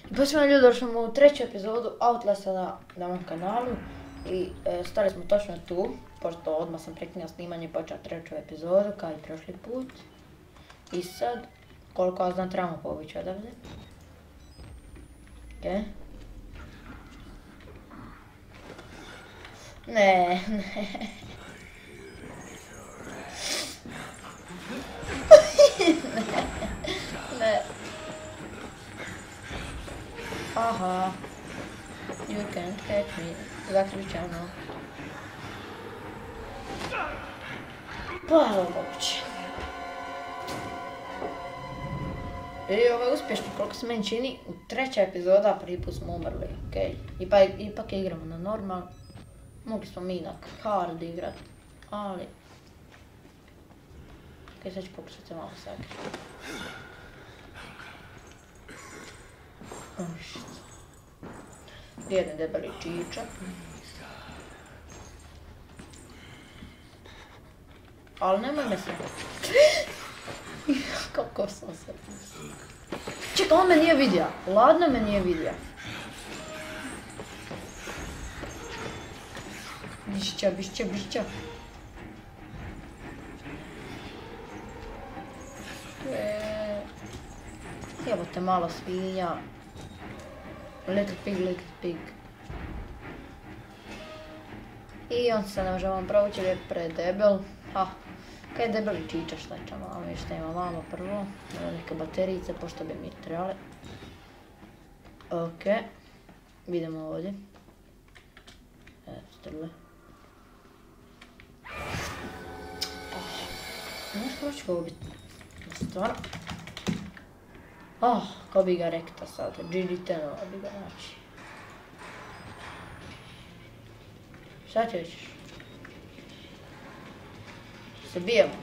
Poštovani ljudi, došli smo u treću epizodu Outlasta na mom kanalu i stali smo točno tu, pošto odmah sam prekinuo snimanje i počeo treću epizodu kao i prošli put. I sad, koliko ja znam, trebamo povući odavde. Okej. Ne. Ne. Aha. You can't catch me. Zaključano. Pa evo moguće. I ovo je uspješno, koliko se meni čini, u treća epizoda prvi put smo umrli, okej. Ipak je igramo na normal. Mogli smo mi na hard igrat, ali... Okej, sad ću pokušati se malo sakriti. Jedan debeli čičak. Ali nemoj me se... Kako sam se... Čekaj, on me nije vidio. Ladno me nije vidio. Bišća. Evo te malo svinja. Little pig. I on se ne možemo provući jer je predebel. Kaj je debeli čiča, šta ćemo malo i šta ima vamo prvo. Neke baterijice, pošto bi mi trebali. Okej. Vidimo ovdje. Strle. Znaš kako ću ga ubiti? Stvarno. Ko bi ga rekta sad, GG-10 bi ga naći. Šta ćeš? Se bijemo.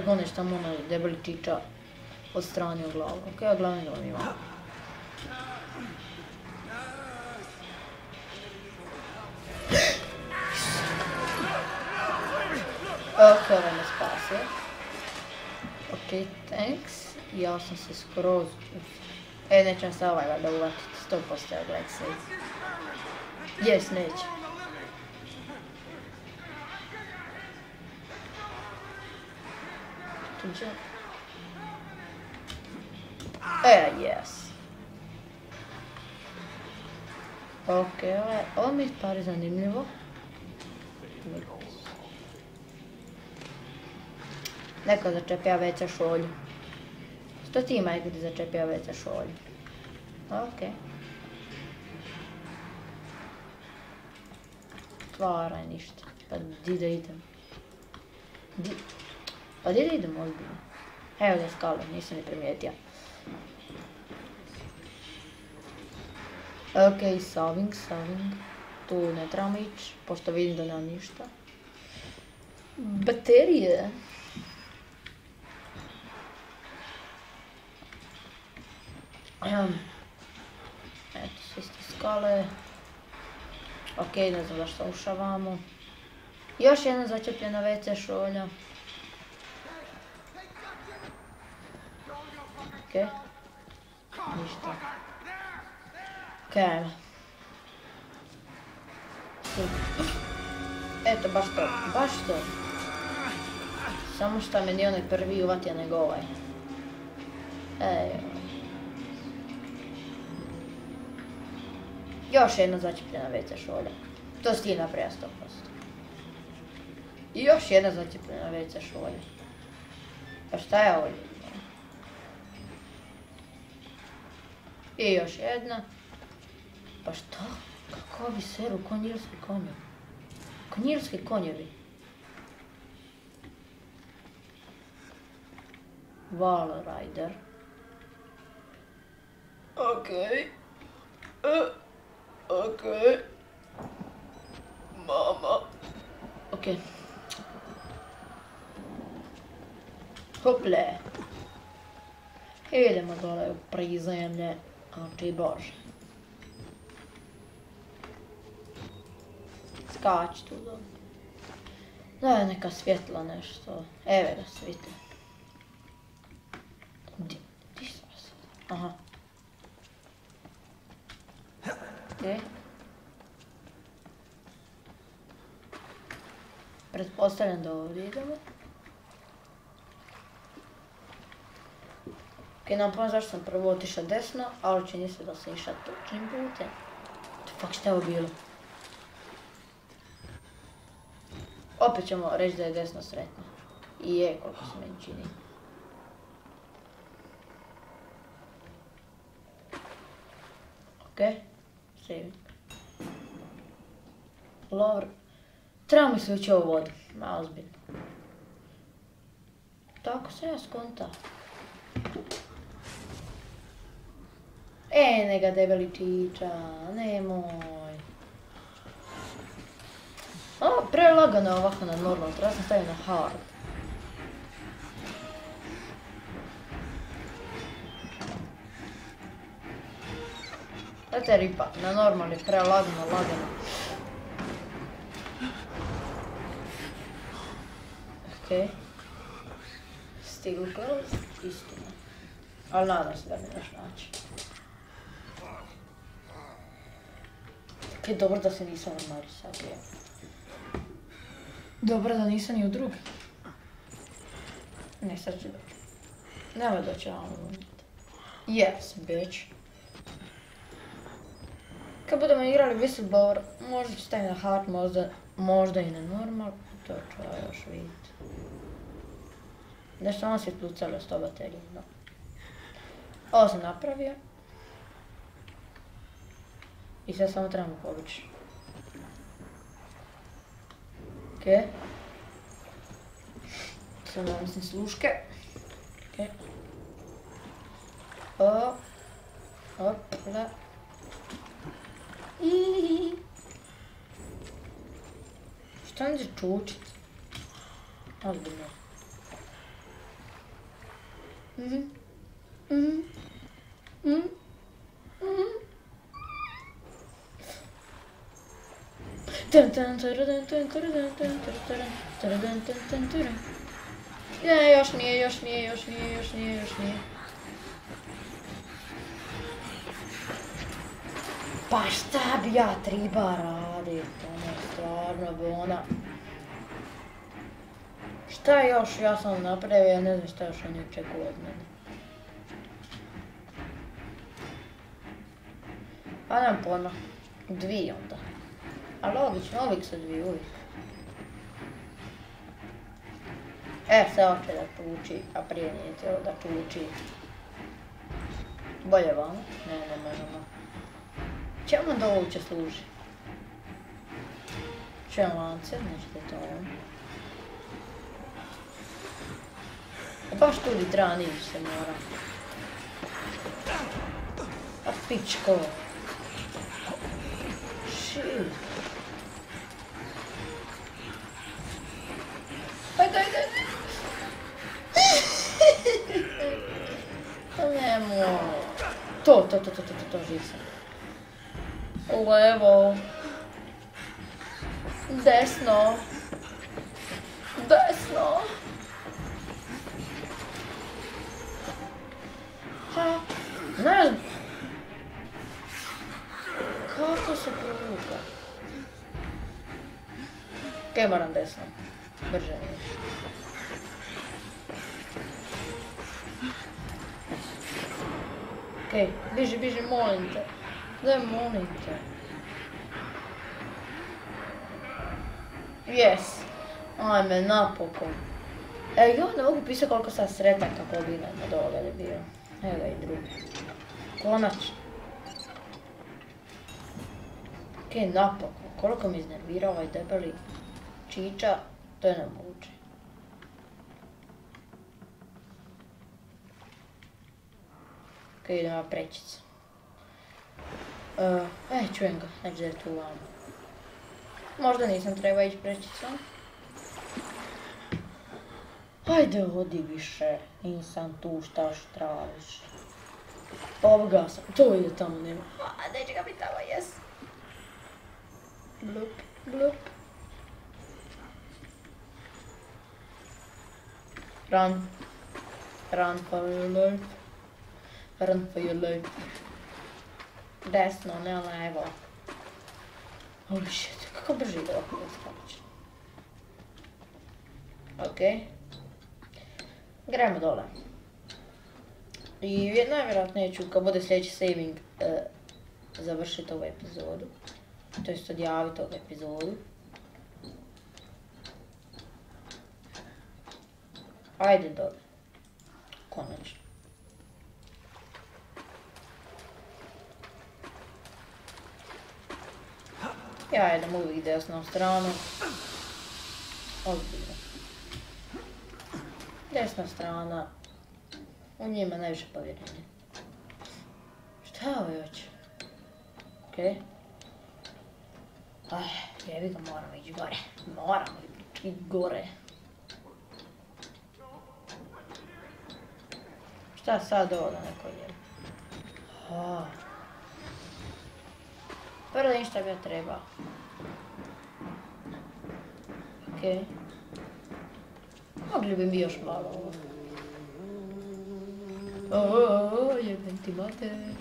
Goneš tamo onaj debeli čiča odstranio glavu. Okej, a glavni ga mi imamo. Okej, ovaj me spasio. Okej, thanks. Ja sam se skroz... neće se ovaj valjda uvatiti, 100% je Black Save. Jes, neće. Tuđe. Jes. Okej, ovo mi je pari zanimljivo. Neko začepija veća šolju. Što ti ima igri začepija veća šolju? Okej. Stvaraj ništa. Pa di da idem? Pa di da idem ozbiljno? Evo ga skale, nisam ni primijetio. Okej, saving. Tu ne trebamo ići, pošto vidim da nema ništa. Baterije. Eto, svi ste skale. Okej, ne znam zašto ušavamo. Još jedna začepljena WC šolja. Okej. Ništa. Okej, ajmo. Eto, baš to. Samo što me nije onaj prvi uvatio nego ovaj. Još jedna začepljena WC šolja. To si ti napravio 100%. I još jedna začepljena WC šolja. Pa šta je ovdje? I još jedna. Pa šta? Kako ovi seru konjirski konjevi? Konjirski konjevi. Valrider. Okej. Okej. Mama. Okej. Hople. Idemo dole u prizemlje. Oči bože. Skači tu dole. Da je neka svjetla nešto. Evo ga svjetla. Di sam sad? Aha. Okej. Pretpostavljam da ovdje idemo. Okej, nam pojem zašto sam prvo otišao desno, ali čini se da sam išao točnim putem. Fuck, šta je ovo bilo? Opet ćemo reći da je desno sretno. I je, koliko se meni čini. Okej, saving. Lore. Treba mi se ući ovu vodu, malo ozbiljno. Tako se ja skontao. Nega debeli čiča, nemoj. Ovo prelagano ovako na normal, treba sam staviti na hard. Dajte ripa, na normal je prelagano, lagano. Okej. Still close, istina. Ali nadam se da mi još naći. Okej, dobro da se nisam ormarisao. Dobro da nisam ni u drugi. Ne, sad ću doći. Nemoj doći na ovom momentu. Yes, bitch. Kad budemo igrali Whistleblower, možda ću staviti na hard, možda i na normal. To ću ja još vidjeti. Nešto ono se plucalo s to baterije, no. Ovo sam napravio. I sad samo trebamo povući. Okej. Sad namislim sluške. Okej. Opla. Šta mi će čučit? Ozbiljno. Ne, još nije. Pa šta bi ja triba radit, ono stvarno bi ona... Šta još ja sam napravio, ja ne znam šta još oni očekuju od mene. Pa nemam pojma, 2 onda. A logično, uvijek su 2, uvijek. Sad hoće da čuči, a prije nije htjelo da čuči. Bolje vamo? Ne. Čemu da ovo uopće služi? Čujem lance, nešto to on. Baš tu bi treba nić se mora. A pičko. Shit. Ajde. Nemoj. To, živ sam. Levo. Desno. Ha, ne znam. Kako se provuka? Okej, moram desno. Brže nije. Okej, biži, molim te. Daj, molim te. Yes. Ajme, napokon. Ja ne mogu pisati koliko sam sretan kako obinan od ovoga je bio. Evo ga i drugi. Konačno. Okej, napokon. Koliko mi iznervirao ovaj debeli čiča, to je nemoguće. Okej, idemo prečicu. Čujem ga, znači da je tu vamo. Možda nisam treba ići prečicom. Hajde, odi više, nisam tu, šta tražiš. Ovoga sam, to ide tamo, nema. Neće ga biti tamo, jes. Blup. Run for your life. Desno, ne levo. Holy shit, kako brži ide ovako da skače. Okej. Gremo dole. I najvjerojatnije ću, kad bude sljedeći saving, završiti ovu epizodu. To jest odjaviti ovu epizodu. Ajde dole. Konačno. Ja idem uvijek desnom stranu. Ozbiljno. Desna strana. U njima najviše povjerenje. Šta ovo hoće? Okej. Jebi ga, moramo ići gore. Moramo ići gore. Šta sad ovo da neko je? Prvo ništa bi ja treba. Okej. Mogli bi mi još malo ovo. Jebem ti mater.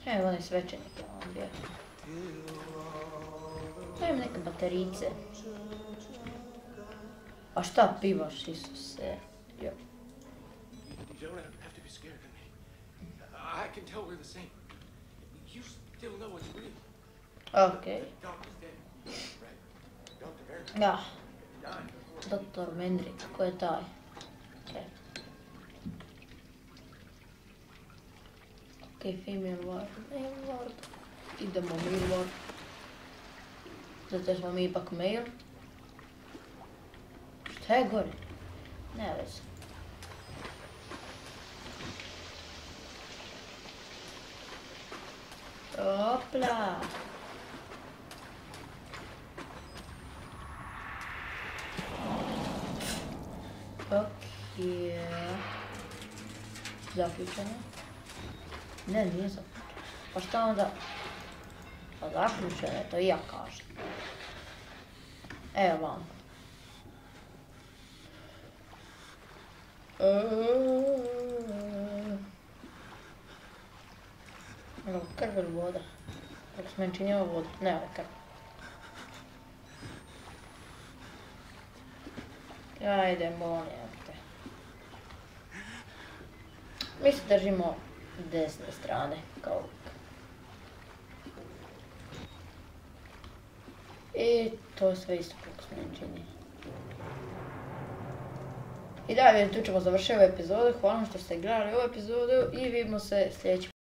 Evo onaj svećenik je on bio. Dajem neke baterice. A šta pivaš, Isuse? Jo. You don't have to be scared of me. I can tell we're the same. You still know what's real. Okej. The doctor's dead, right? Dr. Merrick Da, died before. doktor Mendrik, ko je taj? Okej. Okej, female ward, male ward. Idemo male ward. Zato smo mi ipak male. Šta je gore? Ne veze. Opla! Okej. Zaključeno? Ne, nije zaključeno. Pa šta onda? Pa zaključeno je, to i ja kažem. Evo vam. Evo krv ili voda? Kako sam meni činio vodu? Ne, ovo je krv. Ajde, molim te. Mi se držimo desne strane, kao uvijek. I to sve isto kako se meni čini. I da, tu ćemo završiti ovu epizodu. Hvala što ste gledali ovu epizodu i vidimo se sljedeći